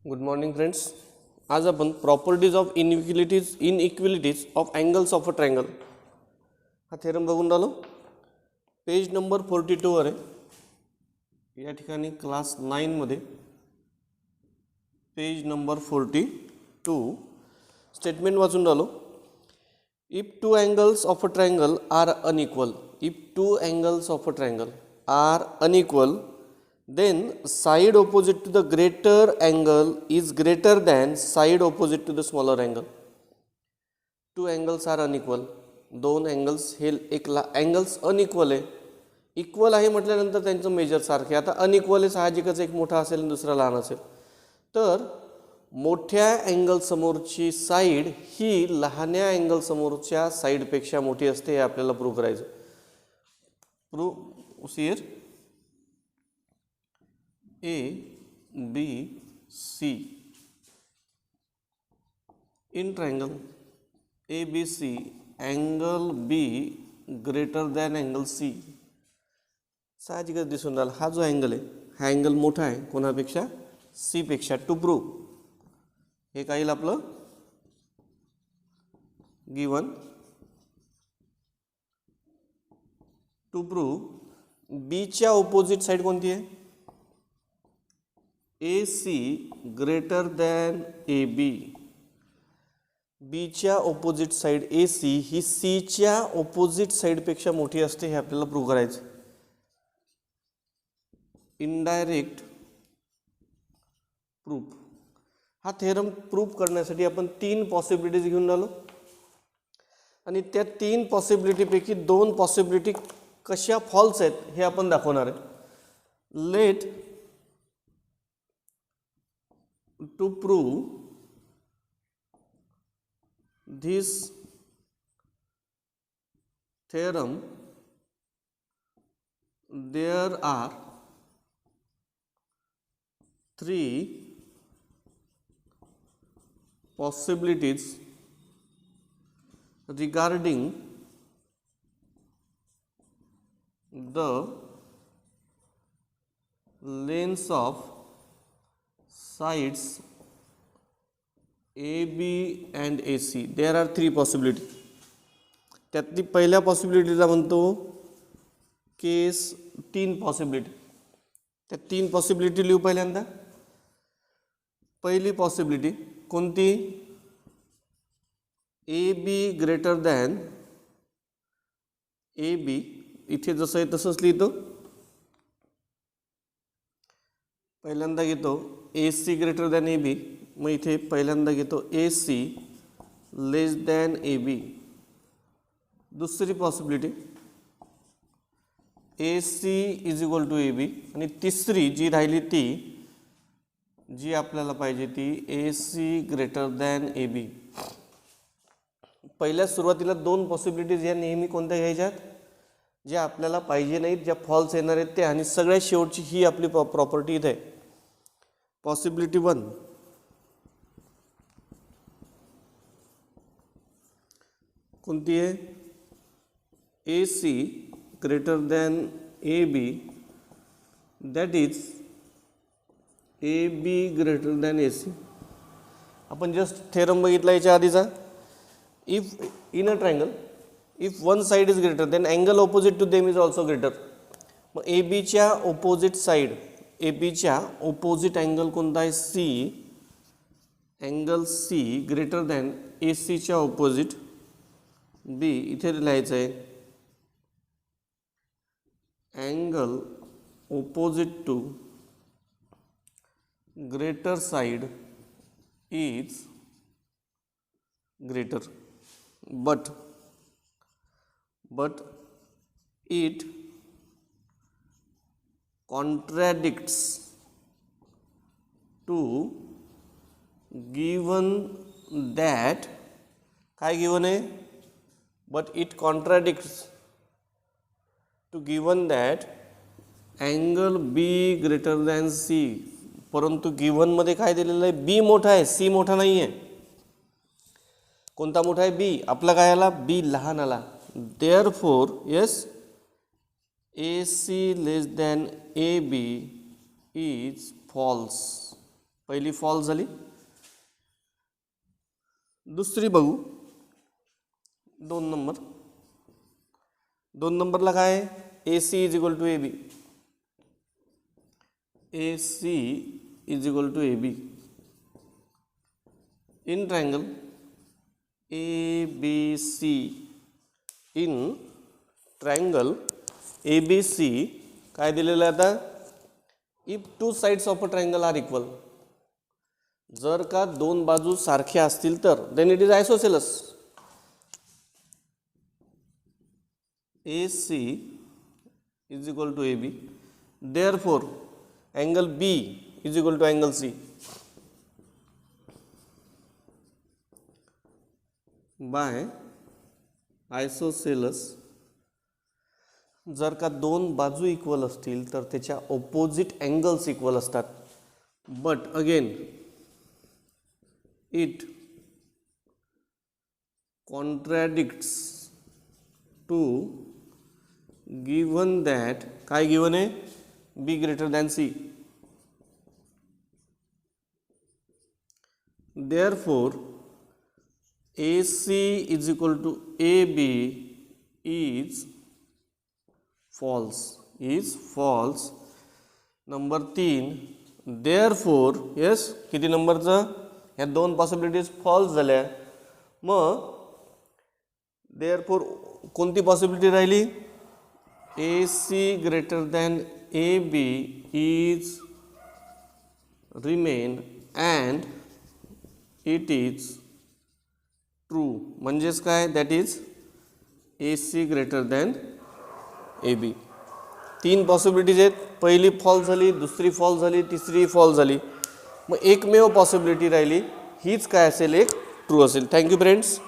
Good morning friends. आज आपण properties of inequalities of angles of a triangle हा theorem बघून राहिलो. पेज नंबर 42 वर आहे. या ठिकाणी क्लास 9 मध्ये पेज नंबर 42 स्टेटमेंट वाचून राहिलो. If two angles of a triangle are unequal, if two angles of a triangle are unequal, then side opposite to the greater angle is greater than side opposite to the smaller angle. Two angles are unequal. दोन angles हे एक angles unequal आहे. Equal आहे म्हटल्यानंतर त्यांचं major सारखे. आता unequal आहे साहजिकच, एक मोठा असेल आणि दुसरा लहान असेल. तर मोठ्या अँगल समोरची साईड ही लहान्या अँगल समोरच्या साईडपेक्षा मोठी असते हे आपल्याला प्रूव्ह करायचं. Prove here A, B, C in triangle ABC, angle B greater than angle C. साहजिकच दिसून राहिला हा जो अँगल आहे हा अँगल मोठा आहे कोणापेक्षा, C पेक्षा. टू प्रूव्ह हे काय येईल आपलं गिवन. टू प्रूव्ह B च्या ऑपोजिट साइड कोणती आहे, AC greater than AB. B च्या ऑपोजिट साइड AC ही C च्या ऑपोजिट साइडपेक्षा मोठी असते हे आपल्याला प्रूव्ह करायचं. Indirect proof. हा थेरम प्रूव्ह करण्यासाठी आपण तीन पॉसिबिलिटीज घेऊन आलो आणि त्या तीन पॉसिबिलिटीपैकी दोन पॉसिबिलिटी कशा फॉल्स आहेत हे आपण दाखवणार आहे. Let to prove this theorem there are three possibilities regarding the lengths of sides AB and AC. There are three possibilities. त्यातली पहिल्या पॉसिबिलिटीला म्हणतो केस. तीन पॉसिबिलिटी, त्या तीन पॉसिबिलिटी लिहू. पहिल्यांदा पहिली पॉसिबिलिटी कोणती, AB ग्रेटर दॅन AB. इथे जसं आहे तसंच लिहितो. पहिल्यांदा घेतो AC ग्रेटर दॅन AB, मग इथे पहिल्यांदा घेतो AC लेस दॅन AB. दुसरी possibility AC is equal to AB. आणि तिसरी जी राहिली ती जी आपल्याला पाहिजे ती AC ग्रेटर दॅन AB. पहिल्या सुरुवातीला दोन पॉसिबिलिटीज या नेहमी कोणत्या घ्यायच्यात, ज्या आपल्याला पाहिजे नाहीत, ज्या फॉल्स येणार आहेत ते. आणि सगळ्यात शेवटची ही आपली प्रॉपर्टी इथे आहे. पॉसिबिलिटी 1, कोणती आहे, AC greater than AB, that is AB greater than AC. आपण जस्ट थेरम बघितला याच्या आधीचा. If in a triangle if one side is greater then angle opposite to them is also greater. मग ABच्या ऑपोजिट साइड, ABच्या opposite angle कोणता आहे, C. Angle C greater than ACच्या ऑपोजिट B. इथे लिहायचं आहे angle opposite to greater side is greater, but it contradicts to given that, काय गिवन आहे, but it contradicts to given that angle B greater than C. परंतु given मध्ये काय दिलेलं आहे, B मोठा आहे, C मोठा नाही आहे. कोणता मोठा आहे, B. आपला काय आला, B लहान आला. Therefore yes, AC less than AB is false. पहिली फॉल्स झाली. दुसरी बघू 2 नंबरला काय आहे, AC is equal to AB. AC is equal to AB in triangle ABC. In triangle ABC काय दिलेलं आहे आता, if 2 sides of a triangle are equal. जर का 2 बाजू सारख्या असतील तर then it is isosceles. AC is equal to AB. Therefore, angle B is equal to angle C. By isosceles, जर का 2 बाजू इक्वल असतील तर त्याच्या ऑपोजिट अँगल्स इक्वल असतात. But again it contradicts to given that काय given आहे, B greater than C. Therefore AC is equal to AB is false. Number 3. Therefore yes, किती नंबरचं, ह्या 2 पॉसिबिलिटीज फॉल्स झाल्या. मग therefore कोणती पॉसिबिलिटी राहिली, AC greater than AB is remain and it is true. म्हणजेच काय, that is AC greater than AB. 3 possibilities आहेत. पहिली फॉल्स झाली, दुसरी फॉल्स झाली, तिसरी फॉल्स झाली. मग एकमेव पॉसिबिलिटी राहिली, हीच काय असेल, एक ट्रू असेल. Thank you friends.